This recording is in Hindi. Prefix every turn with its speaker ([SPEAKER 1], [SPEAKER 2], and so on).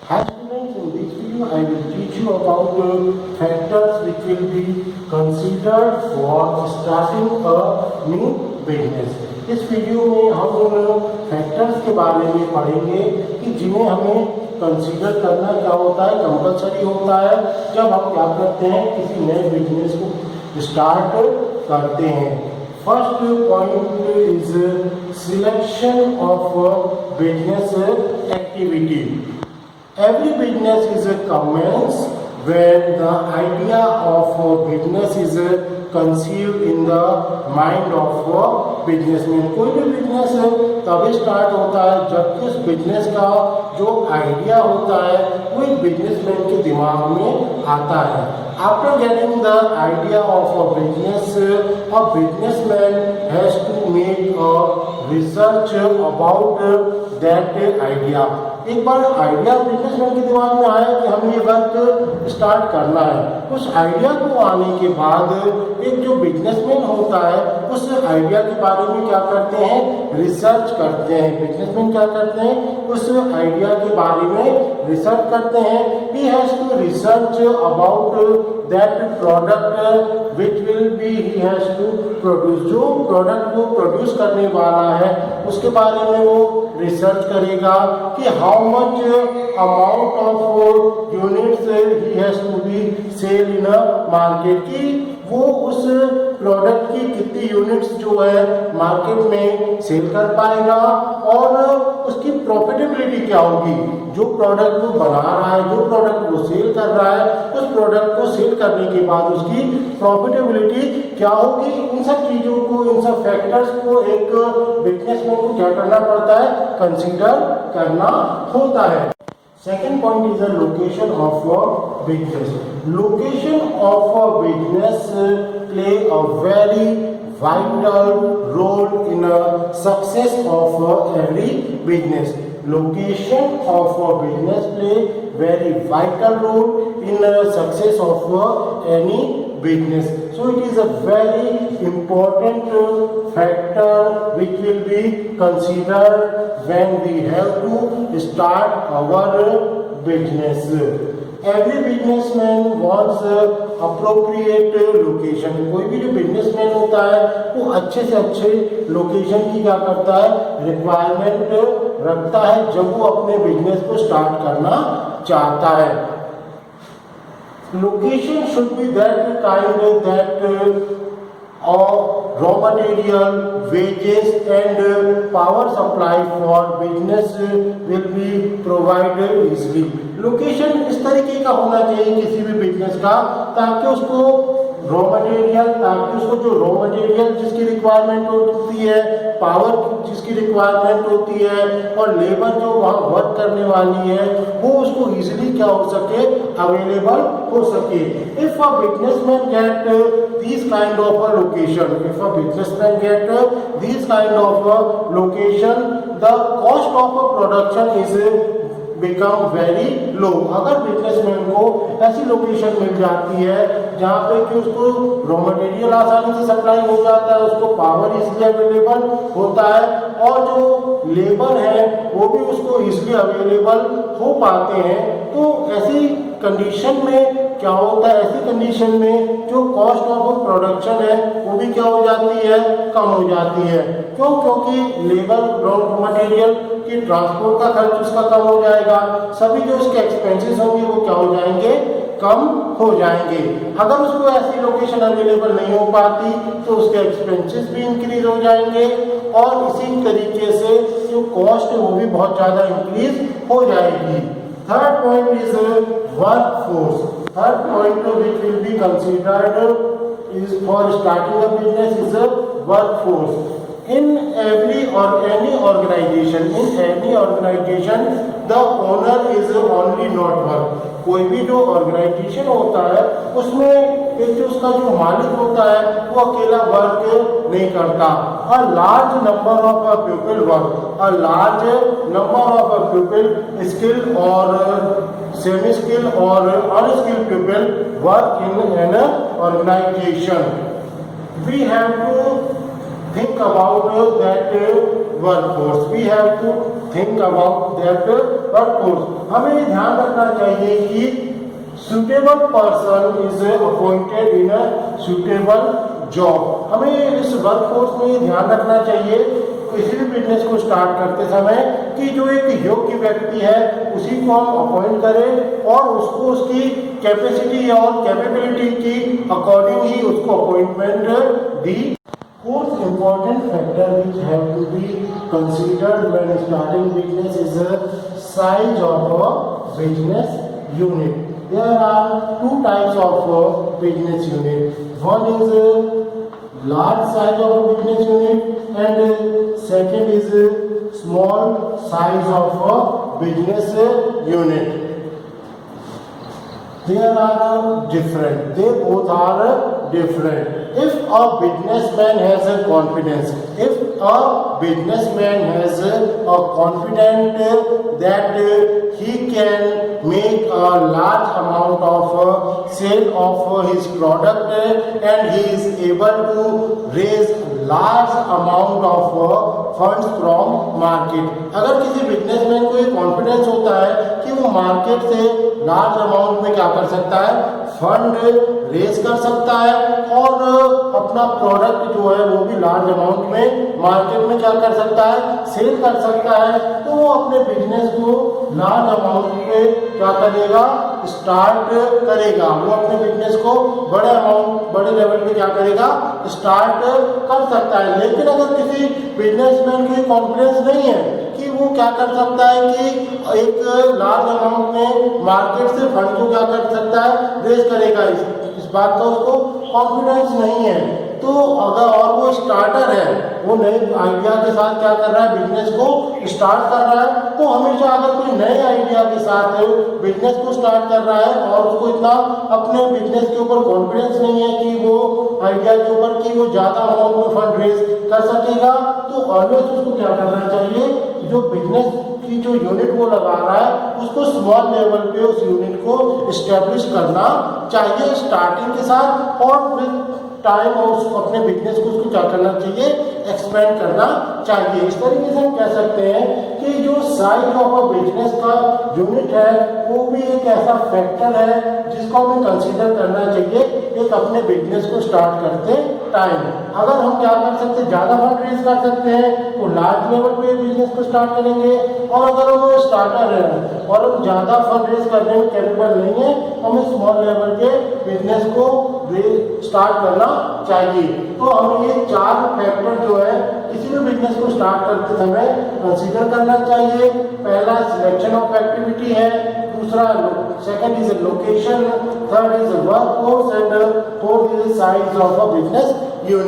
[SPEAKER 1] Hi students, in this video I will teach you about factors which will be considered for starting a new business. इस वीडियो में हम उन फैक्टर्स के बारे में पढ़ेंगे कि जिन्हें हमें कंसीडर करना क्या होता है, कंपलसरी होता है जब हम क्या करते हैं, किसी नए बिजनेस को स्टार्ट करते हैं. First point is selection of business activity. Every business is commenced when the idea of a business is conceived in the mind of a businessman. कोई भी बिजनेस तभी स्टार्ट होता है जब उस बिजनेस का जो आइडिया होता है वो एक बिजनेसमैन के दिमाग में आता है. After getting the idea of a business, a businessman has to make a research about that idea. एक बार आइडिया बिजनेसमैन के दिमाग में आया कि हमें ये वर्क स्टार्ट करना है. उस आइडिया को आने के बाद एक जो बिजनेसमैन होता है उस आइडिया के बारे में क्या करते हैं, रिसर्च करते हैं. बिजनेसमैन क्या करते हैं, उस आइडिया के बारे में रिसर्च करते हैं. He has to research about that product which will be he has to produce. जो प्रोडक्ट वो प्रोड्यूस करने वाला है उसके बारे में वो रिसर्च करेगा कि how much amount of units he has to be sell in a market. की वो उस प्रोडक्ट की कितनी यूनिट्स जो है मार्केट में सेल कर पाएगा और उसकी प्रॉफिटेबिलिटी क्या होगी. जो प्रोडक्ट वो बना रहा है, जो प्रोडक्ट वो सेल कर रहा है, उस प्रोडक्ट को सेल करने के बाद उसकी प्रॉफिटेबिलिटी क्या होगी. इन सब चीज़ों को, इन सब फैक्टर्स को एक बिजनेसमैन को क्या करना पड़ता है, कंसीडर करना होता है. Second point is the location of a business. Location of a business play a very vital role in a success of every business. Location of a business play very vital role in the success of any business. So it is a very important factor which will be considered when we have to start our business. Every businessman wants appropriate location. कोई भी जो बिजनेसमैन होता है वो अच्छे से अच्छे लोकेशन की क्या करता है, रिक्वायरमेंट रखता है जब वो अपने बिजनेस को स्टार्ट करना चाहता है. Location should be that kind that raw material, wages and power supply for business will be provided easily. Location इस तरीके का होना चाहिए किसी भी बिजनेस का ताकि उसको रॉ मटेरियल, ताकि उसको जो रॉ मटेरियल जिसकी रिक्वायरमेंट होती है, पावर जिसकी रिक्वायरमेंट होती है और लेबर जो वहाँ वर्क करने वाली है वो उसको इजीली क्या हो सके, अवेलेबल हो सके. If a businessman get this kind of a location, if a businessman get this kind of a location, the cost of a production is become very low. अगर बिजनेसमैन को ऐसी लोकेशन मिल जाती है जहाँ पे कि उसको रॉ मटेरियल आसानी से सप्लाई हो जाता है, उसको पावर इजीली अवेलेबल होता है और जो लेबर है वो भी उसको इजीली अवेलेबल हो पाते हैं, तो ऐसी कंडीशन में क्या होता है, ऐसी कंडीशन में जो कॉस्ट ऑफ प्रोडक्शन है वो भी क्या हो जाती है, कम हो जाती है. क्यों? क्योंकि लेबर, रॉ मटेरियल की ट्रांसपोर्ट का खर्च उसका कम हो जाएगा, सभी जो उसके एक्सपेंसेस होंगे वो क्या हो जाएंगे, कम हो जाएंगे. अगर उसको ऐसी लोकेशन अवेलेबल नहीं हो पाती तो उसके एक्सपेंसेस भी इंक्रीज हो जाएंगे और इसी तरीके से जो कॉस्ट है वो भी बहुत ज़्यादा इंक्रीज हो जाएगी. Third point is workforce. Third point which will be considered is for starting a business is a workforce. In every or any organization, the owner is only not one. कोई भी जो ऑर्गेनाइजेशन होता है उसमें एक जो उसका जो मालिक होता है वो अकेला वर्क नहीं करता. A large number of people work, a large number of people skill और सेमी स्किल और unskill people work in an organisation. We have to think about that workforce. We have to think about that workforce. हमें ये ध्यान रखना चाहिए कि suitable person is appointed in a suitable job. हमें इस वर्कफोर्स में ये ध्यान रखना चाहिए किसी भी बिजनेस को स्टार्ट करते समय कि जो एक योग्य व्यक्ति है उसी को हम अपॉइंट करें और उसको उसकी कैपेसिटी और कैपेबिलिटी की अकॉर्डिंग ही उसको appointment the. Fourth important factor which have to be considered when starting business is the size of a business unit. There are two types of business unit. One is large size of a business unit and second is small size of a business unit. They are different. They both are different. If a businessman has a confidence, if a businessman has a confidence that he can make a large amount of sale of his product and he is able to raise large amount of funds from market. अगर किसी बिजनेसमैन को ये कॉन्फिडेंस होता है कि वो मार्केट से लार्ज अमाउंट में क्या कर सकता है, फंड रेज कर सकता है और अपना प्रोडक्ट जो है वो भी लार्ज अमाउंट में मार्केट में क्या कर सकता है, सेल कर सकता है, तो वो अपने बिजनेस को लार्ज अमाउंट पे क्या करेगा, स्टार्ट करेगा. वो अपने बिजनेस को बड़े अमाउंट बड़े लेवल पे क्या करेगा, स्टार्ट कर सकता है. लेकिन अगर किसी बिजनेसमैन को कॉन्फिडेंस नहीं है कि वो क्या कर सकता है कि एक लार्ज अमाउंट में मार्केट से फंड को क्या कर सकता है, रेज करेगा, इस बात का उसको कॉन्फिडेंस नहीं है, तो अगर और वो स्टार्टर है, वो नए आइडिया के साथ क्या कर रहा है, बिजनेस को स्टार्ट कर रहा है, तो हमेशा अगर कोई नए आइडिया के साथ बिजनेस को स्टार्ट कर रहा है और उसको इतना अपने बिजनेस के ऊपर कॉन्फिडेंस नहीं है कि वो आइडिया के ऊपर कि वो ज़्यादा अमाउंट में फंड रेज कर सकेगा, तो ऑलवेज उसको क्या करना चाहिए, जो बिजनेस की जो यूनिट वो लगा रहा है उसको स्मॉल लेवल पे उस यूनिट को इस्टेब्लिश करना चाहिए स्टार्टिंग के साथ, और फिर टाइम और उसको अपने बिजनेस को उसको क्या करना चाहिए, एक्सपेंड करना चाहिए. इस तरीके से हम कह सकते हैं कि जो साइज ऑफ अ बिजनेस का यूनिट है वो भी एक ऐसा फैक्टर है जिसको हमें कंसीडर करना चाहिए एक अपने बिजनेस को स्टार्ट करते टाइम. अगर हम क्या कर सकते हैं, ज़्यादा फंड रेज कर सकते हैं तो लार्ज लेवल पे बिजनेस को स्टार्ट करेंगे, और अगर हम स्टार्टर है और हम ज़्यादा फंड रेज करने में कैपेबल नहीं है तो हमें स्मॉल लेवल के बिजनेस को स्टार्ट करना चाहिए. तो हमें ये चार फैक्टर जो है किसी भी बिजनेस को स्टार्ट करते समय कंसीडर करना चाहिए. पहला सिलेक्शन ऑफ एक्टिविटी है, दूसरा second is location, third is work force and fourth is size of a business unit.